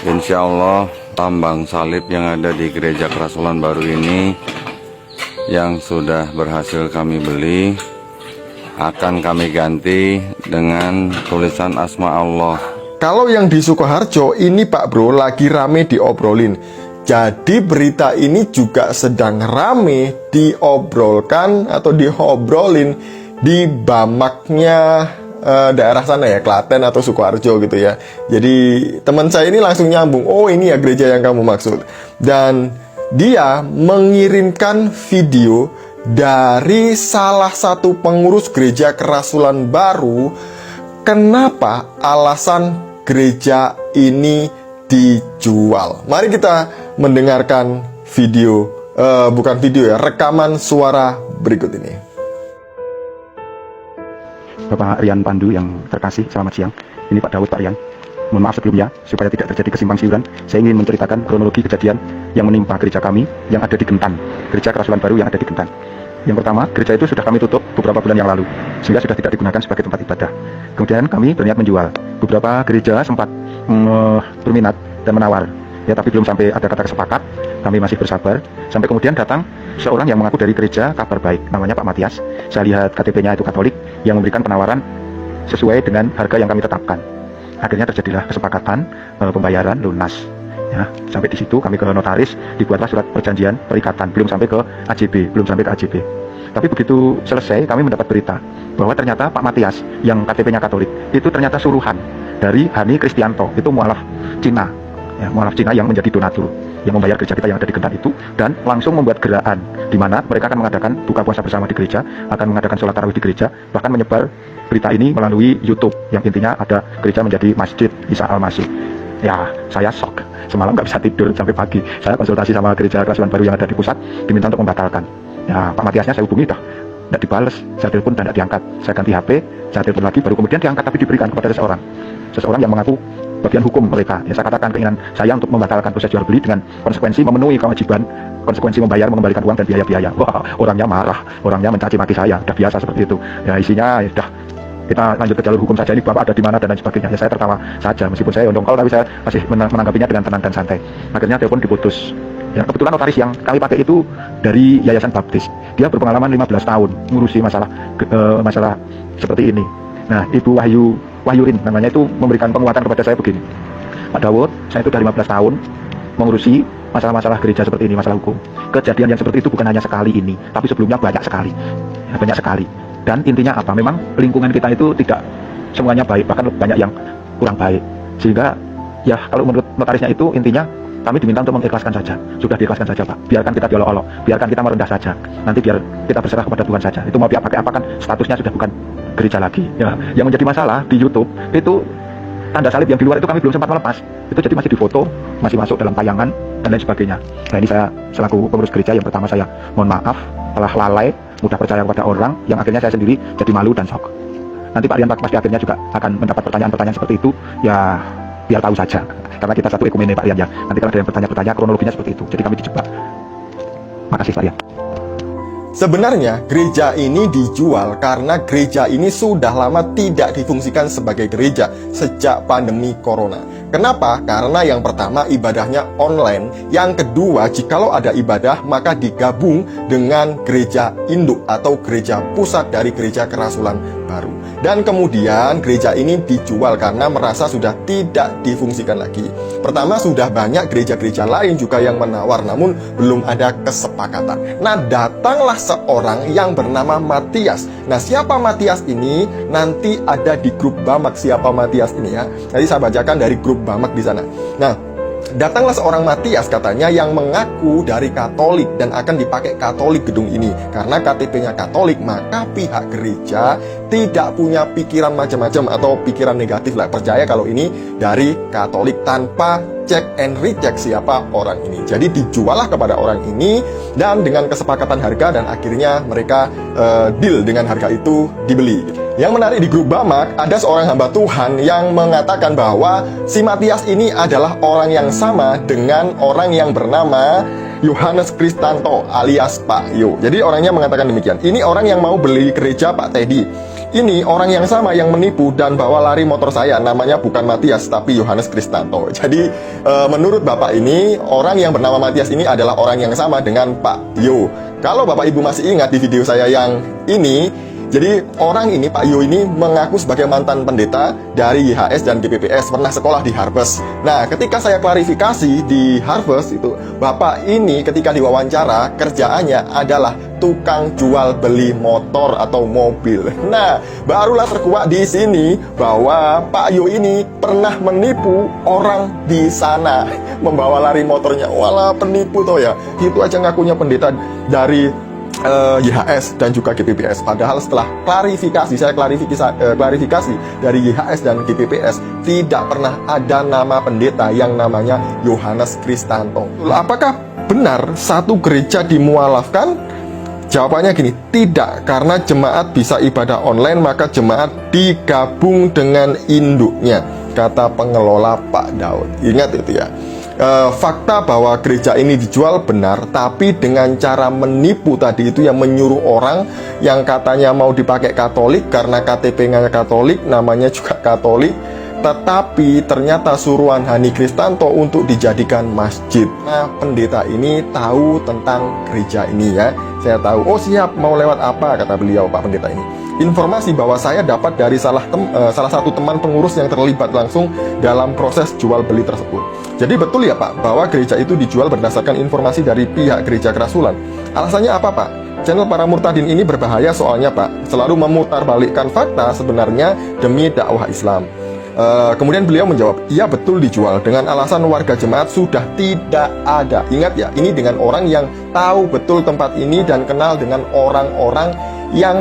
Insya Allah lambang salib yang ada di gereja Kerasulan Baru ini yang sudah berhasil kami beli akan kami ganti dengan tulisan Asma Allah. Kalau yang di Sukoharjo ini Pak Bro lagi rame diobrolin. Jadi berita ini juga sedang rame diobrolkan atau diobrolin di Bamaknya daerah sana ya, Klaten atau Sukoharjo gitu ya. Jadi teman saya ini langsung nyambung, oh ini ya gereja yang kamu maksud. Dan dia mengirimkan video dari salah satu pengurus gereja Kerasulan Baru. Kenapa alasan gereja ini dijual? Mari kita mendengarkan video, bukan video ya, rekaman suara berikut ini. Bapak Rian Pandu yang terkasih, selamat siang. Ini Pak Daud, Pak Rian. Mohon maaf sebelumnya, supaya tidak terjadi kesimpang siuran, saya ingin menceritakan kronologi kejadian yang menimpa gereja kami yang ada di Gentan, gereja Kerasulan Baru yang ada di Gentan. Yang pertama, gereja itu sudah kami tutup beberapa bulan yang lalu, sehingga sudah tidak digunakan sebagai tempat ibadah. Kemudian kami berniat menjual. Beberapa gereja sempat berminat dan menawar, ya, tapi belum sampai ada kata sepakat. Kami masih bersabar, sampai kemudian datang seorang yang mengaku dari gereja Kabar Baik, namanya Pak Matias. Saya lihat KTP-nya itu Katolik, yang memberikan penawaran sesuai dengan harga yang kami tetapkan. Akhirnya terjadilah kesepakatan pembayaran lunas. Ya, sampai di situ kami ke notaris, dibuatlah surat perjanjian perikatan, belum sampai ke AJB, Tapi begitu selesai, kami mendapat berita bahwa ternyata Pak Matias yang KTP-nya Katolik itu ternyata suruhan dari Hani Kristianto, itu mualaf Cina, ya, mualaf Cina yang menjadi donatur, yang membayar gereja kita yang ada di Gentan itu, dan langsung membuat gerakan di mana mereka akan mengadakan buka puasa bersama di gereja, akan mengadakan sholat tarawih di gereja, bahkan menyebar berita ini melalui YouTube, yang intinya ada gereja menjadi Masjid Isa Al-Masih. Ya, saya shock. Semalam nggak bisa tidur sampai pagi. Saya konsultasi sama gereja Kerasulan Baru yang ada di pusat, diminta untuk membatalkan. Ya, Pak Matiasnya saya hubungi, tidak dibales. Saya telepon dan tidak diangkat. Saya ganti HP, saya telepon lagi, baru kemudian diangkat, tapi diberikan kepada seseorang yang mengaku bagian hukum mereka. Ya, saya katakan keinginan saya untuk membatalkan proses jual beli dengan konsekuensi memenuhi kewajiban, konsekuensi membayar, mengembalikan uang dan biaya-biaya. Wah, orangnya marah, orangnya mencaci maki saya. Udah biasa seperti itu. Ya, isinya udah kita lanjut ke jalur hukum saja, ini Bapak ada di mana dan lain sebagainya. Ya, saya tertawa saja, meskipun saya dongkol, tapi saya masih menanggapinya dengan tenang dan santai. Akhirnya telepon diputus. Ya, kebetulan notaris yang kami pakai itu dari Yayasan Baptis. Dia berpengalaman 15 tahun ngurusi masalah seperti ini. Nah, Ibu Wahyurin namanya, itu memberikan penguatan kepada saya begini. Pak Dawud, saya itu dari 15 tahun mengurusi masalah-masalah gereja seperti ini, masalah hukum. Kejadian yang seperti itu bukan hanya sekali ini, tapi sebelumnya banyak sekali. Ya, banyak sekali. Dan intinya apa? Memang lingkungan kita itu tidak semuanya baik, bahkan banyak yang kurang baik. Sehingga ya kalau menurut notarisnya itu intinya kami diminta untuk mengikhlaskan saja. Sudah diikhlaskan saja Pak. Biarkan kita diolok-olok, biarkan kita merendah saja. Nanti biar kita berserah kepada Tuhan saja. Itu mau pakai apa kan statusnya sudah bukan gereja lagi. Ya, yang menjadi masalah di YouTube itu tanda salib yang di luar itu kami belum sempat melepas. Itu jadi masih difoto, masih masuk dalam tayangan dan lain sebagainya. Nah, ini saya selaku pengurus gereja, yang pertama saya mohon maaf telah lalai, mudah percaya kepada orang, yang akhirnya saya sendiri jadi malu dan shock. Nanti Pak Rian pasti akhirnya juga akan mendapat pertanyaan-pertanyaan seperti itu, ya biar tahu saja, karena kita satu ekumene Pak Rian ya. Nanti kalau ada yang bertanya-bertanya, kronologinya seperti itu, jadi kami dijebak. Makasih Pak Rian. Sebenarnya gereja ini dijual karena gereja ini sudah lama tidak difungsikan sebagai gereja sejak pandemi corona. Kenapa? Karena yang pertama ibadahnya online, yang kedua jikalau ada ibadah maka digabung dengan gereja induk atau gereja pusat dari gereja Kerasulan Baru. Dan kemudian gereja ini dijual karena merasa sudah tidak difungsikan lagi. Pertama, sudah banyak gereja-gereja lain juga yang menawar, namun belum ada kesepakatan. Nah, datanglah seorang yang bernama Matias. Nah, siapa Matias ini? Nanti ada di grup Bamak siapa Matias ini ya. Nanti saya bacakan dari grup Bamak di sana. Nah, datanglah seorang Matias katanya yang mengaku dari Katolik dan akan dipakai Katolik gedung ini. Karena KTP-nya Katolik, maka pihak gereja tidak punya pikiran macam-macam atau pikiran negatif lah. Percaya kalau ini dari Katolik tanpa cek and recheck siapa orang ini. Jadi dijuallah kepada orang ini dan dengan kesepakatan harga, dan akhirnya mereka deal dengan harga itu, dibeli. Yang menarik di grup Bamak, ada seorang hamba Tuhan yang mengatakan bahwa si Matias ini adalah orang yang sama dengan orang yang bernama Yohanes Kristanto alias Pak Yo. Jadi orangnya mengatakan demikian. Ini orang yang mau beli gereja Pak Teddy. ini orang yang sama yang menipu dan bawa lari motor saya, namanya bukan Matias tapi Yohanes Kristanto. Jadi menurut Bapak ini, orang yang bernama Matias ini adalah orang yang sama dengan Pak Yo. Kalau Bapak Ibu masih ingat di video saya yang ini, jadi orang ini, Pak Yo ini mengaku sebagai mantan pendeta dari YHS dan GPPS, pernah sekolah di Harvest. Nah, ketika saya klarifikasi di Harvest itu, Bapak ini ketika diwawancara kerjaannya adalah tukang jual beli motor atau mobil. Nah, barulah terkuak di sini bahwa Pak Yo ini pernah menipu orang di sana, membawa lari motornya. Walah, penipu toh ya. Itu aja ngakunya pendeta dari YHS dan juga GPPS. Padahal setelah saya klarifikasi dari YHS dan GPPS, tidak pernah ada nama pendeta yang namanya Yohanes Kristanto. Apakah benar satu gereja dimualafkan? Jawabannya gini, tidak. Karena jemaat bisa ibadah online, maka jemaat digabung dengan induknya, kata pengelola Pak Daud. Ingat itu ya. Fakta bahwa gereja ini dijual benar, tapi dengan cara menipu tadi itu, yang menyuruh orang yang katanya mau dipakai Katolik karena KTP-nya Katolik, namanya juga Katolik, tetapi ternyata suruhan Hani Kristanto untuk dijadikan masjid. Nah, pendeta ini tahu tentang gereja ini ya. Saya tahu, oh siap, mau lewat apa, kata beliau, Pak Pendeta ini. Informasi bahwa saya dapat dari salah satu teman pengurus yang terlibat langsung dalam proses jual beli tersebut. Jadi betul ya Pak, bahwa gereja itu dijual berdasarkan informasi dari pihak gereja kerasulan. Alasannya apa Pak? Channel para murtadin ini berbahaya soalnya Pak, selalu memutarbalikkan fakta sebenarnya demi dakwah Islam. Kemudian beliau menjawab, iya betul dijual, dengan alasan warga jemaat sudah tidak ada. Ingat ya, ini dengan orang yang tahu betul tempat ini dan kenal dengan orang-orang yang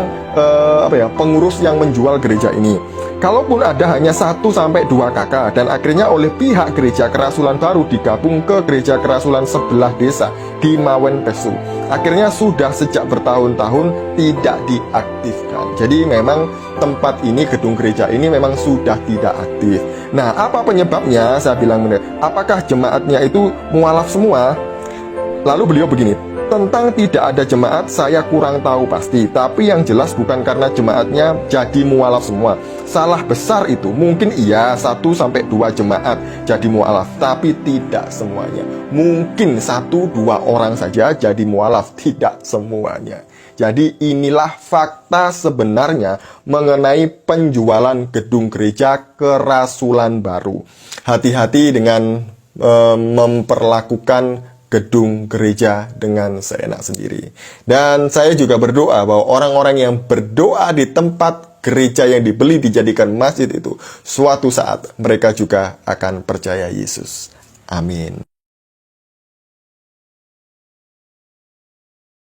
pengurus yang menjual gereja ini. Kalaupun ada hanya 1-2 kakak, dan akhirnya oleh pihak gereja kerasulan baru digabung ke gereja kerasulan sebelah desa di Mawen Pesu. Akhirnya sudah sejak bertahun-tahun tidak diaktifkan. Jadi memang tempat ini, gedung gereja ini memang sudah tidak aktif. Nah, apa penyebabnya? Saya bilang, apakah jemaatnya itu mualaf semua? Lalu beliau begini, tentang tidak ada jemaat saya kurang tahu pasti, tapi yang jelas bukan karena jemaatnya jadi mualaf semua. Salah besar itu, mungkin iya 1-2 jemaat jadi mualaf, tapi tidak semuanya. Mungkin 1-2 orang saja jadi mualaf, tidak semuanya. Jadi inilah fakta sebenarnya mengenai penjualan gedung gereja kerasulan baru. Hati-hati dengan memperlakukan gedung gereja dengan seenak sendiri. Dan saya juga berdoa bahwa orang-orang yang berdoa di tempat gereja yang dibeli dijadikan masjid itu, suatu saat mereka juga akan percaya Yesus. Amin.